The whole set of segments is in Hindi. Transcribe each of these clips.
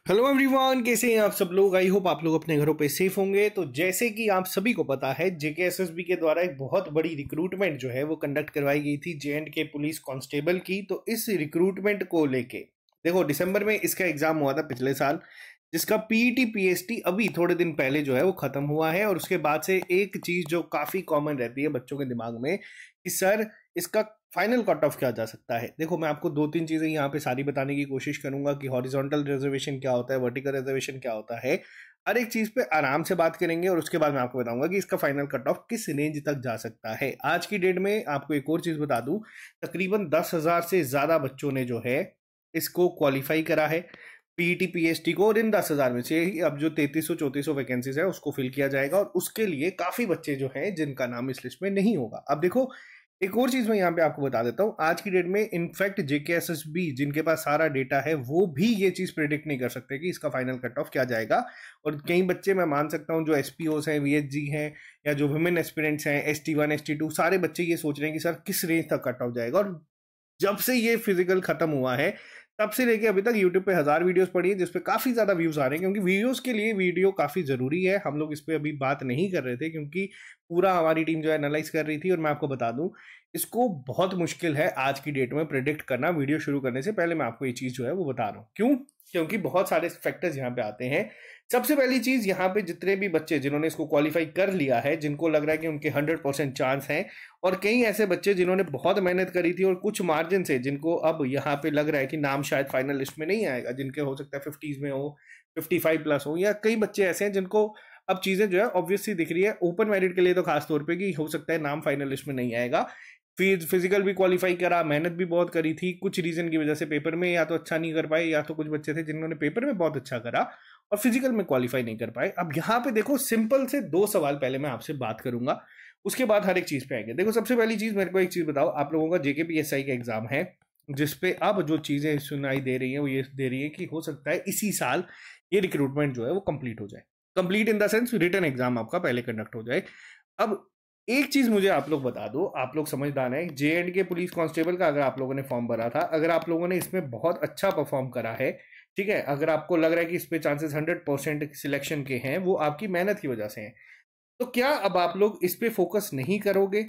हेलो एवरीवन, कैसे हैं आप सब लोग। आई होप आप लोग अपने घरों पे सेफ होंगे। तो जैसे कि आप सभी को पता है, जेकेएसएसबी के द्वारा एक बहुत बड़ी रिक्रूटमेंट जो है वो कंडक्ट करवाई गई थी J&K पुलिस कांस्टेबल की। तो इस रिक्रूटमेंट को लेके देखो, दिसंबर में इसका एग्जाम हुआ था पिछले साल, जिसका पीईटी पीएसटी अभी थोड़े दिन पहले जो है वो खत्म हुआ है। और उसके बाद से एक चीज जो काफी कॉमन रहती है बच्चों के दिमाग में कि सर इसका फाइनल कट ऑफ क्या जा सकता है। देखो, मैं आपको दो तीन चीजें यहाँ पे सारी बताने की कोशिश करूंगा कि हॉरिजॉन्टल रिजर्वेशन क्या होता है, वर्टिकल रिजर्वेशन क्या होता है। हर एक चीज पे आराम से बात करेंगे और उसके बाद मैं आपको बताऊंगा कि इसका फाइनल कट ऑफ किस रेंज तक जा सकता है। आज की डेट में आपको एक और चीज बता दूं, तकरीबन 10,000 से ज्यादा बच्चों ने जो है इसको क्वालिफाई करा है पीईटी पीएसटी को। और इन 10,000 में से ही अब जो 3300-3400 वैकेंसीज है उसको फिल किया जाएगा। और उसके लिए काफी बच्चे जो हैं जिनका नाम इस लिस्ट में नहीं होगा। अब देखो, एक और चीज मैं यहाँ पे आपको बता देता हूँ, आज की डेट में इनफैक्ट जेकेएसएसबी जिनके पास सारा डेटा है वो भी ये चीज प्रेडिक्ट नहीं कर सकते कि इसका फाइनल कट ऑफ क्या जाएगा। और कई बच्चे मैं मान सकता हूँ जो एसपीओस हैं, वीएचजी हैं, या जो वुमेन एस्पिरेंट्स हैं, ST1 ST2, सारे बच्चे ये सोच रहे हैं कि सर किस रेंज तक कट ऑफ जाएगा। और जब से ये फिजिकल खत्म हुआ है तब से लेके अभी तक यूट्यूब पे 1000 वीडियोस पड़ी है जिसपे काफी ज्यादा व्यूज आ रहे हैं, क्योंकि वीडियोस के लिए वीडियो काफी जरूरी है। हम लोग इस पे अभी बात नहीं कर रहे थे क्योंकि पूरा हमारी टीम जो है एनालाइज कर रही थी। और मैं आपको बता दूं, इसको बहुत मुश्किल है आज की डेट में प्रेडिक्ट करना। वीडियो शुरू करने से पहले मैं आपको ये चीज जो है वो बता रहा हूँ क्यों, क्योंकि बहुत सारे फैक्टर्स यहाँ पे आते हैं। सबसे पहली चीज, यहाँ पे जितने भी बच्चे जिन्होंने इसको क्वालिफाई कर लिया है, जिनको लग रहा है कि उनके 100% चांस हैं, और कई ऐसे बच्चे जिन्होंने बहुत मेहनत करी थी और कुछ मार्जिन से जिनको अब यहाँ पे लग रहा है कि नाम शायद फाइनल लिस्ट में नहीं आएगा, जिनके हो सकता है 50s में हो, 55 प्लस हो, या कई बच्चे ऐसे हैं जिनको अब चीजें जो है ऑब्वियसली दिख रही है ओपन मेरिट के लिए तो खास तौर पे कि हो सकता है नाम फाइनल लिस्ट में नहीं आएगा। फिजिकल भी क्वालिफाई करा, मेहनत भी बहुत करी थी, कुछ रीजन की वजह से पेपर में या तो अच्छा नहीं कर पाए, या तो कुछ बच्चे थे जिन्होंने पेपर में बहुत अच्छा करा और फिजिकल में क्वालिफाई नहीं कर पाए। अब यहाँ पे देखो, सिंपल से दो सवाल पहले मैं आपसे बात करूंगा, उसके बाद हर एक चीज पे आएंगे। देखो, सबसे पहली चीज, मेरे को एक चीज बताओ, आप लोगों का जेकेपीएसआई का एग्जाम है जिसपे अब जो चीजें सुनाई दे रही है वो ये दे रही है कि हो सकता है इसी साल ये रिक्रूटमेंट जो है वो कंप्लीट हो जाए। Complete in the sense written exam आपका पहले कंडक्ट हो जाए। अब एक चीज मुझे आप लोग बता दो, आप लोग समझदार हैं, J&K पुलिस कांस्टेबल का अगर आप लोगों ने फॉर्म भरा था, अगर आप लोगों ने इसमें बहुत अच्छा परफॉर्म करा है, ठीक है, अगर आपको लग रहा है कि इस पे चांसेस 100% सिलेक्शन के हैं, वो आपकी मेहनत की वजह से हैं, तो क्या अब आप लोग इस पे फोकस नहीं करोगे?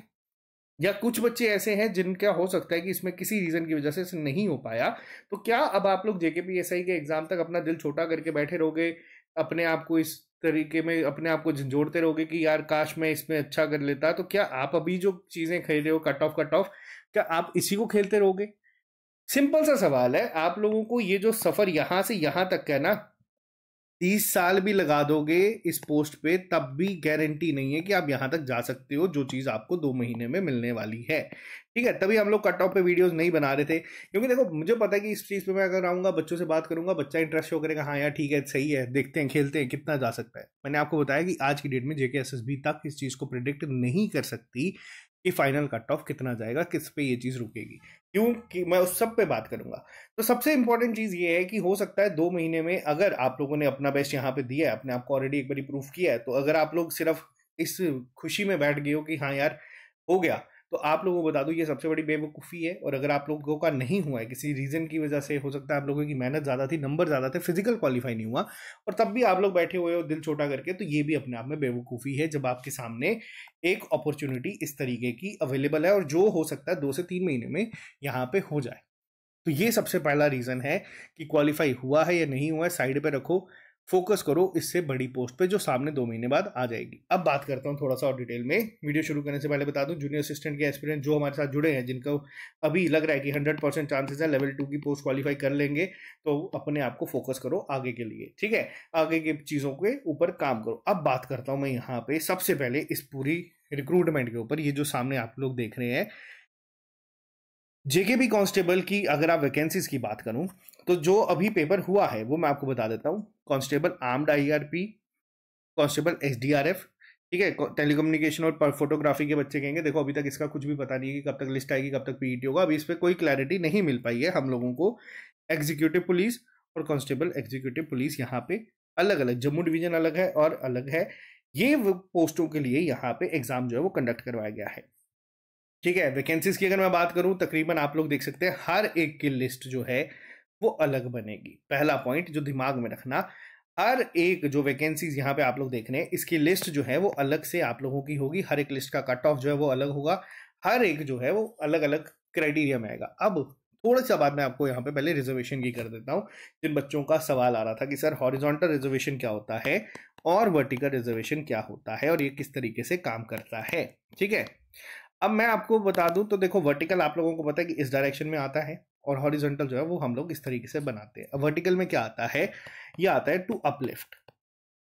या कुछ बच्चे ऐसे हैं जिनका हो सकता है कि इसमें किसी रीजन की वजह से इसे नहीं हो पाया, तो क्या अब आप लोग जेकेपीएसआई के एग्जाम तक अपना दिल छोटा करके बैठे रहोगे, अपने आप को इस तरीके में अपने आप को झंझोड़ते रहोगे कि यार काश मैं इसमें अच्छा कर लेता? तो क्या आप अभी जो चीजें खेल रहे हो, कट ऑफ, क्या आप इसी को खेलते रहोगे? सिंपल सा सवाल है। आप लोगों को ये जो सफर यहां से यहां तक का ना, 30 साल भी लगा दोगे इस पोस्ट पे तब भी गारंटी नहीं है कि आप यहां तक जा सकते हो, जो चीज आपको 2 महीने में मिलने वाली है। ठीक है, तभी हम लोग कट ऑफ पे वीडियोस नहीं बना रहे थे, क्योंकि देखो मुझे पता है कि इस चीज पे मैं अगर आऊंगा, बच्चों से बात करूंगा, बच्चा इंटरेस्ट शो करेगा, हाँ यार ठीक है, सही है, देखते हैं, खेलते हैं, कितना जा सकता है। मैंने आपको बताया कि आज की डेट में जेकेएसएसबी तक इस चीज को प्रिडिक्ट नहीं कर सकती कि फाइनल कट ऑफ कितना जाएगा, किस पे ये चीज रुकेगी, क्योंकि मैं उस सब पे बात करूंगा। तो सबसे इंपॉर्टेंट चीज ये है कि हो सकता है 2 महीने में अगर आप लोगों ने अपना बेस्ट यहाँ पे दिया है, अपने आप को ऑलरेडी एक बार प्रूफ किया है, तो अगर आप लोग सिर्फ इस खुशी में बैठ गए हो कि हाँ यार हो गया, तो आप लोगों को बता दूं ये सबसे बड़ी बेवकूफ़ी है। और अगर आप लोगों का नहीं हुआ है किसी रीजन की वजह से, हो सकता है आप लोगों की मेहनत ज़्यादा थी, नंबर ज़्यादा थे, फिजिकल क्वालिफाई नहीं हुआ, और तब भी आप लोग बैठे हुए हो दिल छोटा करके, तो ये भी अपने आप में बेवकूफ़ी है जब आपके सामने एक अपॉर्चुनिटी इस तरीके की अवेलेबल है और जो हो सकता है 2 से 3 महीने में यहाँ पे हो जाए। तो ये सबसे पहला रीजन है कि क्वालिफाई हुआ है या नहीं हुआ है साइड पे रखो, फोकस करो इससे बड़ी पोस्ट पे जो सामने 2 महीने बाद आ जाएगी। अब बात करता हूँ थोड़ा सा और डिटेल में। वीडियो शुरू करने से पहले बता दूं, जूनियर असिस्टेंट के एस्पिरेंट जो हमारे साथ जुड़े हैं, जिनको अभी लग रहा है कि 100% चांसेस है लेवल 2 की पोस्ट क्वालिफाई कर लेंगे, तो अपने आप को फोकस करो आगे के लिए, ठीक है, आगे की चीज़ों के ऊपर काम करो। अब बात करता हूँ मैं यहाँ पे सबसे पहले इस पूरी रिक्रूटमेंट के ऊपर। ये जो सामने आप लोग देख रहे हैं जेकेबी कांस्टेबल की, अगर आप वैकेंसीज की बात करूं तो जो अभी पेपर हुआ है वो मैं आपको बता देता हूं। Constable armed IRP, constable SDRF, ठीक है, टेलीकम्युनिकेशन और फोटोग्राफी के बच्चे कहेंगे। देखो अभी तक इसका कुछ भी पता नहीं है कि कब तक लिस्ट आएगी, कब तक पीईटी होगा, अभी इस पर कोई क्लैरिटी नहीं मिल पाई है हम लोगों को। एग्जीक्यूटिव पुलिस और कांस्टेबल एग्जीक्यूटिव पुलिस यहाँ पे अलग अलग, जम्मू डिवीजन अलग है और अलग है, ये पोस्टों के लिए यहाँ पे एग्जाम जो है वो कंडक्ट करवाया गया है। ठीक है, वैकेंसीज की अगर मैं बात करूं, तकरीबन आप लोग देख सकते हैं हर एक की लिस्ट जो है वो अलग बनेगी। पहला पॉइंट जो दिमाग में रखना, हर एक जो वैकेंसीज यहाँ पे आप लोग देख रहे हैं इसकी लिस्ट जो है वो अलग से आप लोगों की होगी, हर एक लिस्ट का कट ऑफ जो है वो अलग होगा, हर एक जो है वो अलग अलग क्राइटेरिया में आएगा। अब थोड़ा सा बात मैं आपको यहाँ पे पहले रिजर्वेशन की कर देता हूँ। जिन बच्चों का सवाल आ रहा था कि सर हॉरिजॉन्टल रिजर्वेशन क्या होता है और वर्टिकल रिजर्वेशन क्या होता है और ये किस तरीके से काम करता है, ठीक है। अब मैं आपको बता दूं तो देखो, वर्टिकल आप लोगों को पता है कि इस डायरेक्शन में आता है और हॉरिजॉन्टल जो है वो हम लोग इस तरीके से बनाते हैं। अब वर्टिकल में क्या आता है, ये आता है टू अपलिफ्ट,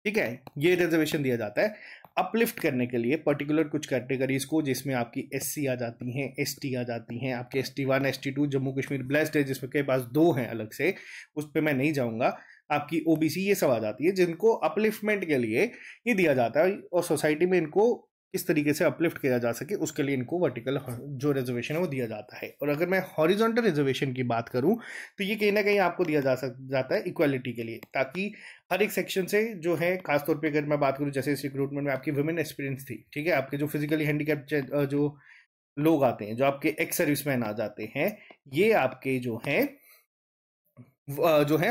ठीक है। ये रिजर्वेशन दिया जाता है अपलिफ्ट करने के लिए पर्टिकुलर कुछ कैटेगरीज को, जिसमें आपकी एससी आ जाती हैं, एसटी आ जाती हैं, आपके ST1 ST2, Jammu Kashmir blessed है जिसमें के पास 2 हैं अलग से, उस पर मैं नहीं जाऊंगा। आपकी ओबीसी ये सब आ जाती है जिनको अपलिफ्टमेंट के लिए ये दिया जाता है और सोसाइटी में इनको किस तरीके से अपलिफ्ट किया जा सके उसके लिए इनको वर्टिकल जो रिजर्वेशन है वो दिया जाता है। और अगर मैं हॉरिजॉन्टल रिजर्वेशन की बात करूं तो ये कहीं ना कहीं आपको दिया जाता है इक्वालिटी के लिए, ताकि हर एक सेक्शन से जो है, खासतौर पे अगर मैं बात करूं जैसे इस रिक्रूटमेंट में आपकी वुमेन एक्सपीरियंस थी, ठीक है, आपके जो फिजिकली हैंडीकैप जो लोग आते हैं, जो आपके एक्स सर्विसमैन आ जाते हैं, ये आपके जो है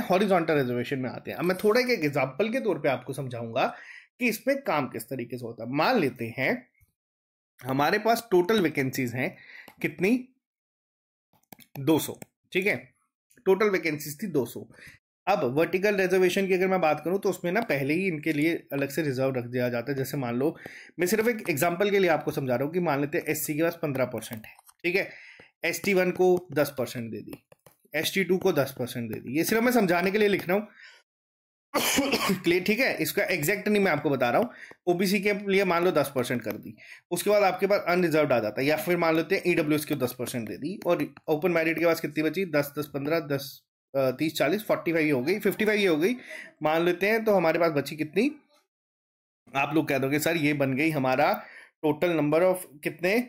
हॉरिजॉन्टल रिजर्वेशन में आते हैं। अब मैं थोड़ा एक एग्जांपल के तौर पे आपको समझाऊंगा कि इसमें काम किस तरीके से होता है। मान लेते हैं हमारे पास टोटल वैकेंसीज हैं कितनी, 200, ठीक है, टोटल वैकेंसीज थी 200। अब वर्टिकल रिजर्वेशन की अगर मैं बात करूं तो उसमें ना पहले ही इनके लिए अलग से रिजर्व रख दिया जाता है। जैसे मान लो, मैं सिर्फ एक एग्जांपल के लिए आपको समझा रहा हूं कि मान लेते हैं एससी के पास 15% है, ठीक है, ST1 को 10% दे दी, ST2 को 10% दे दी। ये सिर्फ मैं समझाने के लिए लिख रहा हूँ क्लियर, ठीक है, इसका एग्जैक्ट नहीं मैं आपको बता रहा हूँ। ओबीसी के लिए मान लो 10% कर दी, उसके बाद आपके पास अनरिजर्व आ जाता है, या फिर मान लेते हैं ईडब्ल्यूएस को 10% दे दी, और ओपन मैरिट के पास कितनी बची, 10 10 15 10 30 40 45 हो गई, 55 हो गई मान लेते हैं। तो हमारे पास बची कितनी, आप लोग कह दोगे सर ये बन गई हमारा टोटल नंबर ऑफ कितने,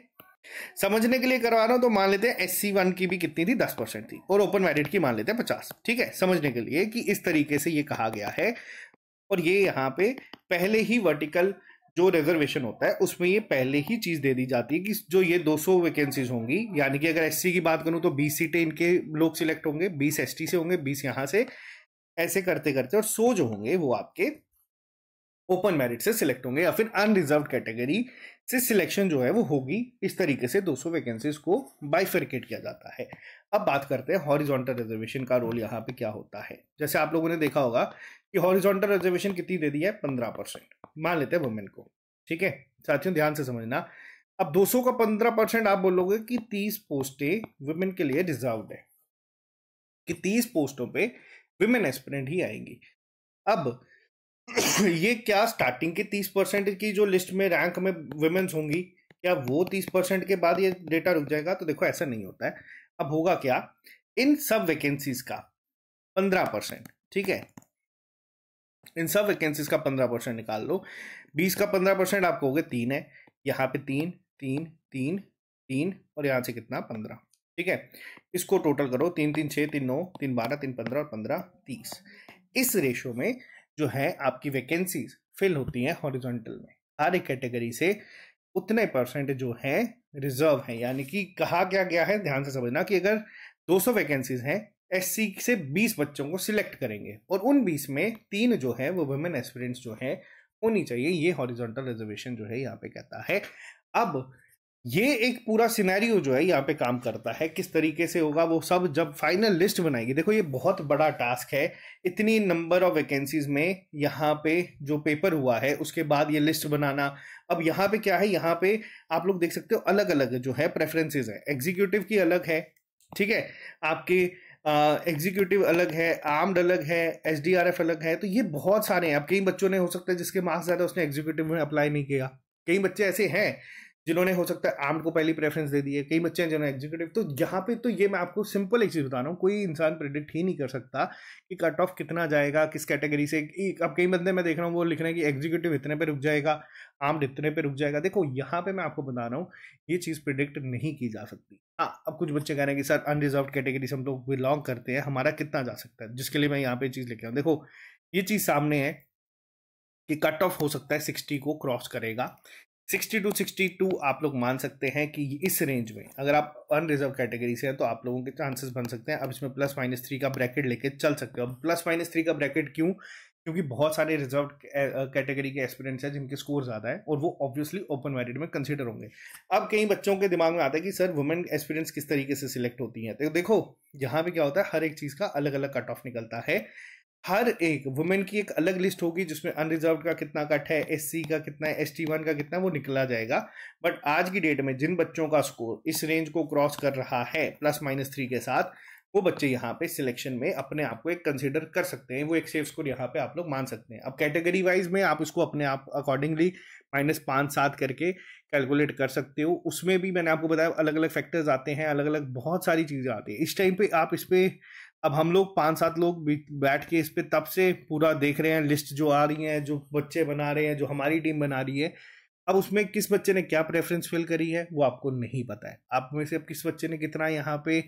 समझने के लिए करवा रहा हूं तो मान लेते हैं SC1 की भी कितनी थी, 10% थी, और ओपन मैरिट की मान लेते हैं 50, ठीक है, समझने के लिए कि इस तरीके से ये कहा गया है। और ये यहाँ पे पहले ही वर्टिकल जो रिजर्वेशन होता है उसमें ये पहले ही चीज दे दी जाती है कि जो ये 200 वैकेंसीज होंगी, यानी कि अगर SC की बात करूं तो 20 सीटें इनके लोग सिलेक्ट होंगे, 20 ST से होंगे, 20 यहां से, ऐसे करते करते, और 100 जो होंगे वो आपके ओपन मेरिट से सिलेक्ट होंगे या फिर अनरिजर्व कैटेगरी से सिलेक्शन जो है वो होगी। इस तरीके से 200 वैकेंसीज को बाइफरकेट किया जाता है। अब बात करते हैं हॉरिजॉन्टल रिजर्वेशन का रोल यहाँ पे क्या होता है। जैसे आप लोगों ने देखा होगा कि हॉरिजॉन्टल रिजर्वेशन कितनी दे दी है, 15%, मान लेते हैं वुमेन को, ठीक है साथियों, ध्यान से समझना। अब 200 का 15% आप बोलोगे कि 30 पोस्टें वुमेन के लिए रिजर्व्ड है, कि 30 पोस्टों पे वुमेन एस्पिरेंट ही आएंगी। अब ये क्या स्टार्टिंग के 30% की जो लिस्ट में रैंक में वुमेन्स होंगी, क्या वो 30% के बाद ये डेटा रुक जाएगा? तो देखो ऐसा नहीं होता है। अब होगा क्या, इन सब वैकेंसीज का 15%, ठीक है, इन सब वैकेंसीज का 15% निकाल लो, 20 का 15% आपको हो गए 3 है, यहाँ पे 3 3 3 3 और यहाँ से कितना 15, ठीक है, इसको टोटल करो, 3 3 6 3 9 3 12 3 15 और 15 30। इस रेशो में जो है आपकी वैकेंसीज फिल होती हैं हॉरिजॉन्टल में, हर एक कैटेगरी से उतने परसेंट जो है रिजर्व है। यानी कि कहा क्या गया है, ध्यान से समझना, कि अगर 200 वैकेंसीज हैं, SC से 20 बच्चों को सिलेक्ट करेंगे और उन 20 में 3 जो है वो वुमेन एस्पिरेंट्स जो है होनी चाहिए। ये हॉरिजॉन्टल रिजर्वेशन जो है यहाँ पे कहता है। अब ये एक पूरा सिनेरियो जो है यहाँ पे काम करता है, किस तरीके से होगा वो सब जब फाइनल लिस्ट बनाएगी। देखो ये बहुत बड़ा टास्क है, इतनी नंबर ऑफ वैकेंसीज में यहाँ पे जो पेपर हुआ है उसके बाद ये लिस्ट बनाना। अब यहाँ पे क्या है, यहाँ पे आप लोग देख सकते हो अलग अलग जो है प्रेफरेंसेज है, एग्जीक्यूटिव की अलग है, ठीक है, आपके एग्जीक्यूटिव अलग है, आर्म्ड अलग है, SDRF अलग है। तो ये बहुत सारे हैं। अब कई बच्चों ने हो सकता है जिसके मार्क्स ज्यादा उसने एग्जीक्यूटिव में अप्लाई नहीं किया, कई बच्चे ऐसे हैं जिन्होंने हो सकता है आर्म्ड को पहली प्रेफरेंस दे दी है, कई बच्चे हैं जिन्होंने एग्जीक्यूटिव। तो यहाँ पे तो ये मैं आपको सिंपल एक चीज बता रहा हूँ, कोई इंसान प्रिडिक्ट ही नहीं कर सकता कि कट ऑफ कितना जाएगा किस कैटेगरी से। अब कई बंदे मैं देख रहा हूँ वो लिख रहे हैं कि एग्जीक्यूटिव इतने पे रुक जाएगा, आर्म्ड इतने पे रुक जाएगा। देखो यहाँ पे मैं आपको बता रहा हूँ ये चीज प्रिडिक्ट नहीं की जा सकती। हाँ, अब कुछ बच्चे कह रहे हैं कि सर अनरिजर्व कैटेगरी से हम लोग बिलोंग करते हैं, हमारा कितना जा सकता है, जिसके लिए मैं यहाँ पे चीज लेके आऊँ। देखो ये चीज सामने है कि कट ऑफ हो सकता है 60 को क्रॉस करेगा, 60 to 62 आप लोग मान सकते हैं कि इस रेंज में अगर आप अनरिजर्व कैटेगरी से हैं तो आप लोगों के चांसेस बन सकते हैं। अब इसमें +-3 का ब्रैकेट लेके चल सकते हो। अब +-3 का ब्रैकेट क्यों? क्योंकि बहुत सारे रिजर्व कैटेगरी के एस्पिरेंट्स हैं जिनके स्कोर ज़्यादा है और वो ऑब्वियसली ओपन मेरिट में कंसिडर होंगे। अब कई बच्चों के दिमाग में आता है कि सर वुमेन एस्पिरेंट्स किस तरीके से सिलेक्ट होती हैं, तो देखो यहाँ पे क्या होता है, हर एक चीज़ का अलग अलग कट ऑफ निकलता है। हर एक वुमेन की एक अलग लिस्ट होगी जिसमें अनरिजर्व का कितना कट है, एससी का कितना है, ST1 का कितना है, वो निकला जाएगा। बट आज की डेट में जिन बच्चों का स्कोर इस रेंज को क्रॉस कर रहा है +-3 के साथ, वो बच्चे यहाँ पे सिलेक्शन में अपने आप को एक कंसिडर कर सकते हैं, वो एक सेफ स्कोर यहाँ पे आप लोग मान सकते हैं। अब कैटेगरी वाइज में आप इसको अपने आप अकॉर्डिंगली -5-7 करके कैलकुलेट कर सकते हो। उसमें भी मैंने आपको बताया अलग अलग फैक्टर्स आते हैं, अलग अलग बहुत सारी चीज़ें आती हैं। इस टाइम पे आप इस पे अब हम लोग 5-7 लोग बैठ के इस पे तब से पूरा देख रहे हैं, लिस्ट जो आ रही है, जो बच्चे बना रहे हैं, जो हमारी टीम बना रही है। अब उसमें किस बच्चे ने क्या प्रेफरेंस फिल करी है वो आपको नहीं पता है। आप में से अब किस बच्चे ने कितना यहाँ पे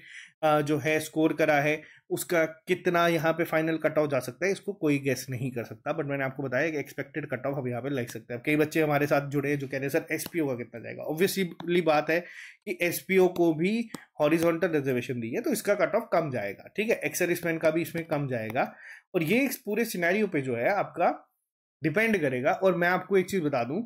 जो है स्कोर करा है, उसका कितना यहाँ पे फाइनल कट ऑफ जा सकता है, इसको कोई गेस नहीं कर सकता। बट मैंने आपको बताया कि एक्सपेक्टेड कट ऑफ अब यहाँ पे लग सकता है। कई बच्चे हमारे साथ जुड़े हैं जो कह रहे हैं सर एसपीओ का कितना जाएगा। ऑब्वियसली बात है कि एसपीओ को भी हॉरिजॉन्टल रिजर्वेशन दी है तो इसका कट ऑफ कम जाएगा, ठीक है। एक्स सर्विसमैन का भी इसमें कम जाएगा और ये इस पूरे सिनेरियो पे जो है आपका डिपेंड करेगा। और मैं आपको एक चीज बता दूं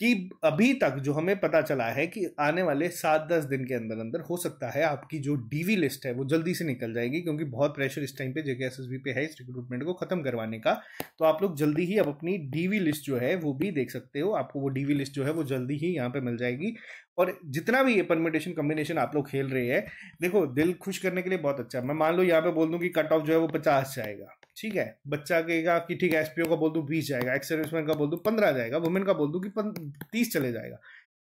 कि अभी तक जो हमें पता चला है कि आने वाले 7-10 दिन के अंदर अंदर हो सकता है आपकी जो डीवी लिस्ट है वो जल्दी से निकल जाएगी, क्योंकि बहुत प्रेशर इस टाइम पे जेकेएसएसबी पे है इस रिक्रूटमेंट को खत्म करवाने का। तो आप लोग जल्दी ही अब अपनी डीवी लिस्ट जो है वो भी देख सकते हो। आपको वो डीवी लिस्ट जो है वो जल्दी ही यहाँ पे मिल जाएगी। और जितना भी ये परमिटेशन कॉम्बिनेशन आप लोग खेल रहे हैं, देखो दिल खुश करने के लिए बहुत अच्छा है। मैं मान लो यहाँ पे बोल दूं कि कट ऑफ जो है वो 50 जाएगा, ठीक है। बच्चा कहेगा कि ठीक है एसपीओ का बोल दूं 20 जाएगा, एक्स सर्विसमैन का बोल दूं 15 जाएगा, वुमेन का बोल दूं कि 30 चले जाएगा।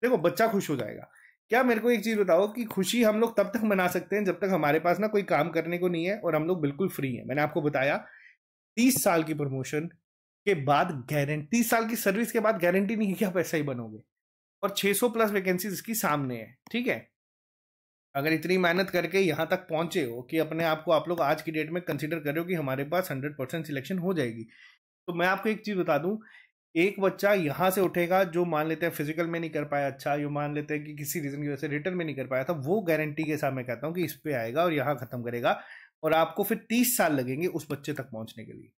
देखो बच्चा खुश हो जाएगा। क्या मेरे को एक चीज बताओ कि खुशी हम लोग तब तक मना सकते हैं जब तक हमारे पास ना कोई काम करने को नहीं है और हम लोग बिल्कुल फ्री हैं। मैंने आपको बताया 30 साल की प्रमोशन के बाद गारंटी, 30 साल की सर्विस के बाद गारंटी नहीं है कि आप ऐसा ही बनोगे। और 600 प्लस वैकेंसीज इसकी सामने है, ठीक है। अगर इतनी मेहनत करके यहाँ तक पहुंचे हो कि अपने आप को आप लोग आज की डेट में कंसिडर कर रहे हो कि हमारे पास 100% सिलेक्शन हो जाएगी, तो मैं आपको एक चीज बता दूं, एक बच्चा यहाँ से उठेगा जो मान लेते हैं फिजिकल में नहीं कर पाया अच्छा, जो मान लेते हैं कि किसी रीजन की वजह से रिटर्न में नहीं कर पाया था, वो गारंटी के साथ मैं कहता हूँ कि इस पे आएगा और यहाँ खत्म करेगा। और आपको फिर 30 साल लगेंगे उस बच्चे तक पहुंचने के लिए।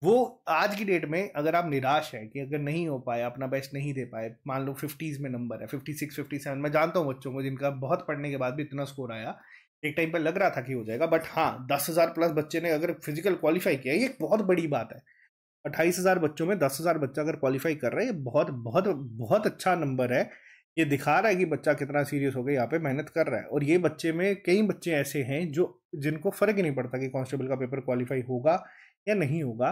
वो आज की डेट में अगर आप निराश हैं कि अगर नहीं हो पाया, अपना बेस्ट नहीं दे पाए, मान लो 50s में नंबर है, 56 57, मैं जानता हूँ बच्चों को जिनका बहुत पढ़ने के बाद भी इतना स्कोर आया, एक टाइम पर लग रहा था कि हो जाएगा। बट हाँ 10,000 प्लस बच्चे ने अगर फिजिकल क्वालिफाई किया, ये एक बहुत बड़ी बात है। 28,000 बच्चों में 10,000 बच्चा अगर क्वालिफाई कर रहा है, ये बहुत बहुत बहुत अच्छा नंबर है। ये दिखा रहा है कि बच्चा कितना सीरियस हो गया, यहाँ पे मेहनत कर रहा है। और ये बच्चे में कई बच्चे ऐसे हैं जो जिनको फर्क ही नहीं पड़ता कि कांस्टेबल का पेपर क्वालिफाई होगा या नहीं होगा।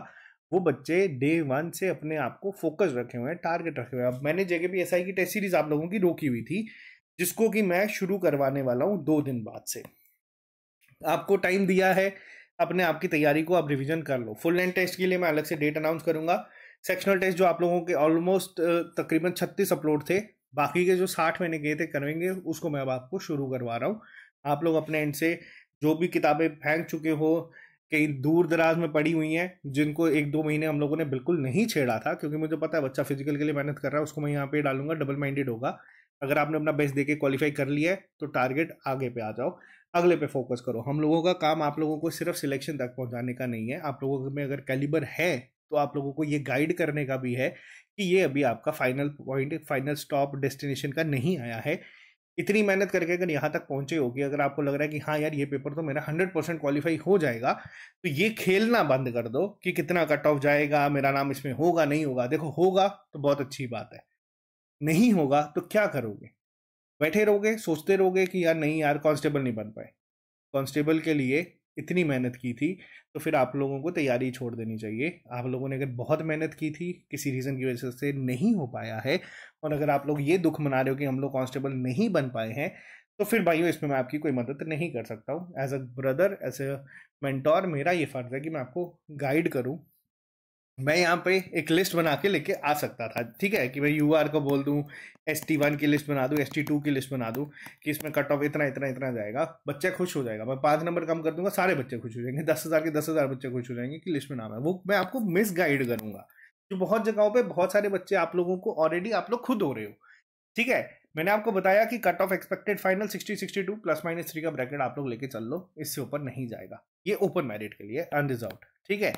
वो बच्चे डे 1 से अपने आप को फोकस रखे हुए हैं, टारगेट रखे हुए हैं। अब मैंने JKPSI की टेस्ट सीरीज आप लोगों की रोकी हुई थी, जिसको कि मैं शुरू करवाने वाला हूँ 2 दिन बाद से। आपको टाइम दिया है, अपने आप की तैयारी को आप रिवीजन कर लो। फुल लेंथ टेस्ट के लिए मैं अलग से डेट अनाउंस करूंगा। सेक्शनल टेस्ट जो आप लोगों के ऑलमोस्ट तकरीबन 36 अपलोड थे, बाकी के जो 60 मैंने गए थे करवेंगे, उसको मैं अब आपको शुरू करवा रहा हूँ। आप लोग अपने एंड से जो भी किताबें फेंक चुके हो, कहीं दूर दराज में पड़ी हुई हैं, जिनको 1-2 महीने हम लोगों ने बिल्कुल नहीं छेड़ा था, क्योंकि मुझे पता है बच्चा फिजिकल के लिए मेहनत कर रहा है, उसको मैं यहाँ पे डालूंगा, डबल माइंडेड होगा। अगर आपने अपना बेस्ट देके क्वालिफाई कर लिया है तो टारगेट आगे पे आ जाओ, अगले पे फोकस करो। हम लोगों का काम आप लोगों को सिर्फ सिलेक्शन तक पहुंचाने का नहीं है, आप लोगों में अगर कैलिबर है तो आप लोगों को ये गाइड करने का भी है कि ये अभी आपका final point, final stop destination का नहीं आया है। इतनी मेहनत करके अगर यहाँ तक पहुंचे हो कि अगर आपको लग रहा है कि हाँ यार ये पेपर तो मेरा 100% क्वालिफाई हो जाएगा, तो ये खेलना बंद कर दो कि कितना कट ऑफ जाएगा, मेरा नाम इसमें होगा नहीं होगा। देखो होगा तो बहुत अच्छी बात है, नहीं होगा तो क्या करोगे? बैठे रहोगे, सोचते रहोगे कि यार नहीं यार कांस्टेबल नहीं बन पाए। कांस्टेबल के लिए इतनी मेहनत की थी तो फिर आप लोगों को तैयारी छोड़ देनी चाहिए। आप लोगों ने अगर बहुत मेहनत की थी, किसी रीज़न की वजह से नहीं हो पाया है, और अगर आप लोग ये दुख मना रहे हो कि हम लोग कांस्टेबल नहीं बन पाए हैं, तो फिर भाइयों इसमें मैं आपकी कोई मदद नहीं कर सकता हूँ। As a brother, as a mentor, मेरा ये फ़र्ज़ है कि मैं आपको गाइड करूँ। मैं यहाँ पे एक लिस्ट बना के लेके आ सकता था, ठीक है, कि भाई UR को बोल दूँ, ST1 की लिस्ट बना दूँ, ST2 की लिस्ट बना दूँ कि इसमें कट ऑफ इतना इतना इतना जाएगा, बच्चा खुश हो जाएगा। मैं 5 नंबर कम कर दूंगा, सारे बच्चे खुश हो जाएंगे, 10,000 के 10,000 बच्चे खुश हो जाएंगे कि लिस्ट में नाम है। वो मैं आपको मिस गाइड करूंगा। जो बहुत जगहों पे बहुत सारे बच्चे आप लोगों को ऑलरेडी आप लोग खुद हो रहे हो। ठीक है, मैंने आपको बताया कि कट ऑफ एक्सपेक्टेड फाइनल 60-62 +-3 का ब्रैकेट आप लोग लेके चल लो, इससे ऊपर नहीं जाएगा। ये ओपन मेरिट के लिए अनरिजर्व्ड। ठीक है,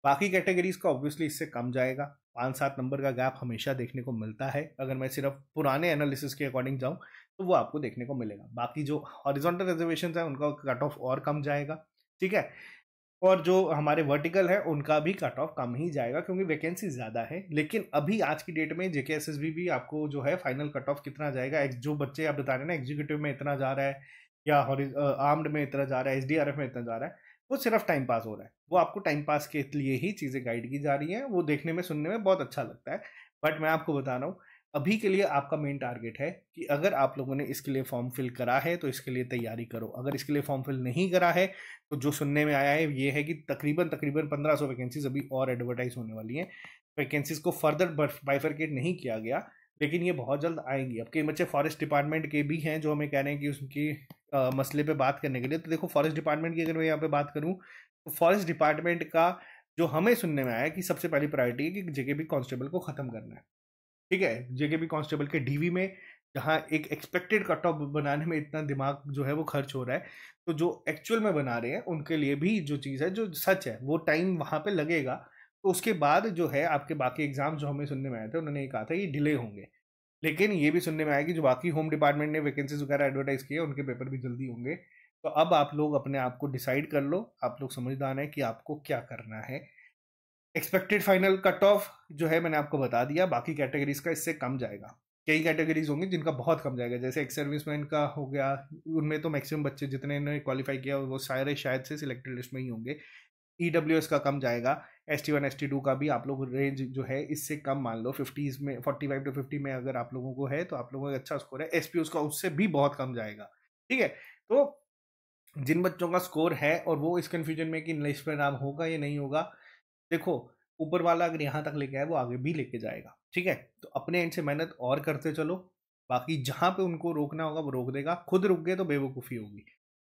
बाकी कैटेगरीज का ऑब्वियसली इससे कम जाएगा। 5-7 नंबर का गैप हमेशा देखने को मिलता है। अगर मैं सिर्फ पुराने एनालिसिस के अकॉर्डिंग जाऊं तो वो आपको देखने को मिलेगा। बाकी जो हॉरिजॉन्टल रिजर्वेशन है उनका कट ऑफ और कम जाएगा। ठीक है, और जो हमारे वर्टिकल है उनका भी कट ऑफ कम ही जाएगा क्योंकि वैकेंसी ज़्यादा है। लेकिन अभी आज की डेट में जेकेएसएसबी भी आपको जो है फाइनल कट ऑफ कितना जाएगा, जो बच्चे आप बता रहे हैं ना एग्जीक्यूटिव में इतना जा रहा है या आर्म्ड में इतना जा रहा है, एसडीआरएफ में इतना जा रहा है, वो सिर्फ टाइम पास हो रहा है। वो आपको टाइम पास के लिए ही चीज़ें गाइड की जा रही हैं। वो देखने में सुनने में बहुत अच्छा लगता है, बट मैं आपको बता रहा हूँ अभी के लिए आपका मेन टारगेट है कि अगर आप लोगों ने इसके लिए फॉर्म फिल करा है तो इसके लिए तैयारी करो। अगर इसके लिए फॉर्म फिल नहीं करा है तो जो सुनने में आया है ये है कि तकरीबन 1500 वैकेंसीज अभी और एडवर्टाइज होने वाली हैं। वैकेंसीज को फर्दर बाइफरकेट नहीं किया गया, लेकिन ये बहुत जल्द आएंगी। अब कई बच्चे फॉरेस्ट डिपार्टमेंट के भी हैं जो हमें कह रहे हैं कि उसकी मसले पे बात करने के लिए। तो देखो फॉरेस्ट डिपार्टमेंट की अगर मैं यहाँ पे बात करूँ तो फॉरेस्ट डिपार्टमेंट का जो हमें सुनने में आया कि सबसे पहली प्रायोरिटी है कि जेकेबी कांस्टेबल को खत्म करना है। ठीक है, जेकेबी कांस्टेबल के डीवी में जहाँ एक एक्सपेक्टेड कट ऑफ बनाने में इतना दिमाग जो है वो खर्च हो रहा है, तो जो एक्चुअल में बना रहे हैं उनके लिए भी जो चीज़ है जो सच है वो टाइम वहाँ पे लगेगा। तो उसके बाद जो है आपके बाकी एग्जाम जो हमें सुनने में आए थे उन्होंने ये कहा था ये डिले होंगे। लेकिन ये भी सुनने में आया कि जो बाकी होम डिपार्टमेंट ने वैकेंसीज वगैरह एडवर्टाइज किए उनके पेपर भी जल्दी होंगे। तो अब आप लोग अपने आप को डिसाइड कर लो, आप लोग समझदार हैं कि आपको क्या करना है। एक्सपेक्टेड फाइनल कट ऑफ जो है मैंने आपको बता दिया, बाकी कैटेगरीज का इससे कम जाएगा। कई कैटेगरीज होंगी जिनका बहुत कम जाएगा, जैसे एक्स सर्विसमैन का हो गया, उनमें तो मैक्सिमम बच्चे जितने ने क्वालिफाई किया वो सारे शायद से सिलेक्टेड लिस्ट में ही होंगे। ईडब्ल्यूएस का कम जाएगा, ST1 ST2 का भी आप लोग रेंज जो है इससे कम मान लो 50s में, 45 to 50 में अगर आप लोगों को है तो आप लोगों का अच्छा स्कोर है। एसपीओस का उससे भी बहुत कम जाएगा। ठीक है, तो जिन बच्चों का स्कोर है और वो इस कंफ्यूजन में कि लिस्ट पर नाम होगा या नहीं होगा, देखो ऊपर वाला अगर यहाँ तक लेके आए वो आगे भी लेके जाएगा। ठीक है, तो अपने एंड से मेहनत और करते चलो। बाकी जहाँ पे उनको रोकना होगा वो रोक देगा, खुद रुक गए तो बेवकूफ़ी होगी।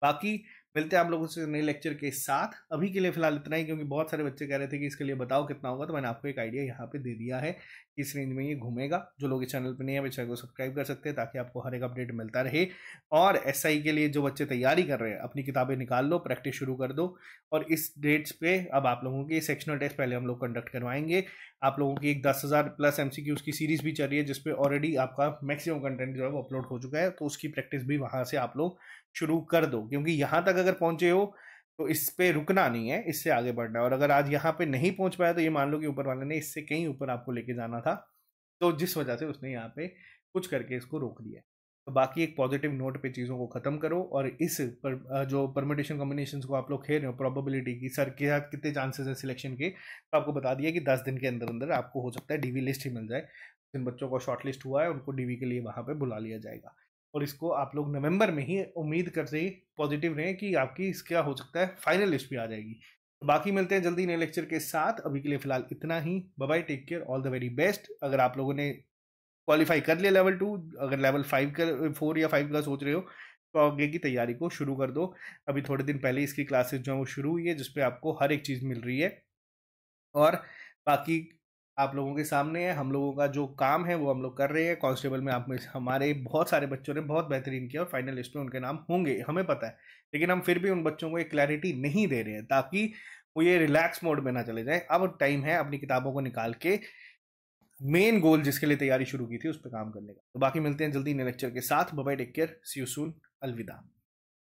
बाकी मिलते हैं आप लोगों से नए लेक्चर के साथ। अभी के लिए फिलहाल इतना ही, क्योंकि बहुत सारे बच्चे कह रहे थे कि इसके लिए बताओ कितना होगा, तो मैंने आपको एक आइडिया यहाँ पे दे दिया है कि इस रेंज में ये घूमेगा। जो लोग इस चैनल पर नहीं है वे चैनल को सब्सक्राइब कर सकते हैं ताकि आपको हर एक अपडेट मिलता रहे। और एसआई के लिए जो बच्चे तैयारी कर रहे हैं अपनी किताबें निकाल लो, प्रैक्टिस शुरू कर दो। और इस डेट्स पे अब आप लोगों के सेक्शनल टेस्ट पहले हम लोग कंडक्ट करवाएंगे। आप लोगों की एक 10,000 प्लस MCQs की सीरीज भी चल रही है जिसपे ऑलरेडी आपका मैक्सिमम कंटेंट जो है वो अपलोड हो चुका है, तो उसकी प्रैक्टिस भी वहां से आप लोग शुरू कर दो। क्योंकि यहाँ तक अगर पहुंचे हो तो इस पे रुकना नहीं है, इससे आगे बढ़ना है। और अगर आज यहाँ पे नहीं पहुंच पाया तो ये मान लो कि ऊपर वाले ने इससे कहीं ऊपर आपको लेके जाना था, तो जिस वजह से उसने यहाँ पे कुछ करके इसको रोक दिया। तो बाकी एक पॉजिटिव नोट पे चीज़ों को ख़त्म करो। और इस जो परमिटेशन कॉम्बिनेशन को आप लोग खेल रहे हो, प्रोबेबिलिटी की सर क्या कितने चांसेस है सिलेक्शन के, तो आपको बता दिया कि 10 दिन के अंदर अंदर आपको हो सकता है डीवी लिस्ट ही मिल जाए। जिन बच्चों का शॉर्ट लिस्ट हुआ है उनको डीवी के लिए वहाँ पर बुला लिया जाएगा। और इसको आप लोग नवंबर में ही उम्मीद करते ही पॉजिटिव रहें कि आपकी इसका हो सकता है फाइनल लिस्ट भी आ जाएगी। तो बाकी मिलते हैं जल्दी नए लेक्चर के साथ। अभी के लिए फिलहाल इतना ही। Bye bye, take care, all the very best. अगर आप लोगों ने क्वालिफाई कर लिया लेवल 2, अगर लेवल 5 का 4 या 5 का सोच रहे हो तो आगे की तैयारी को शुरू कर दो। अभी थोड़े दिन पहले इसकी क्लासेस जो है वो शुरू हुई है जिसपे आपको हर एक चीज़ मिल रही है। और बाकी आप लोगों के सामने है, हम लोगों का जो काम है वो हम लोग कर रहे हैं। कांस्टेबल में आप में हमारे बहुत सारे बच्चों ने बहुत बेहतरीन किया और फाइनल लिस्ट में उनके नाम होंगे, हमें पता है। लेकिन हम फिर भी उन बच्चों को एक क्लैरिटी नहीं दे रहे हैं ताकि वो ये रिलैक्स मोड में ना चले जाए। अब टाइम है अपनी किताबों को निकाल के मेन गोल जिसके लिए तैयारी शुरू की थी उस पर काम करने का। तो बाकी मिलते हैं जल्दी नए लेक्चर के साथ। Bye bye, take care, see you soon, अलविदा।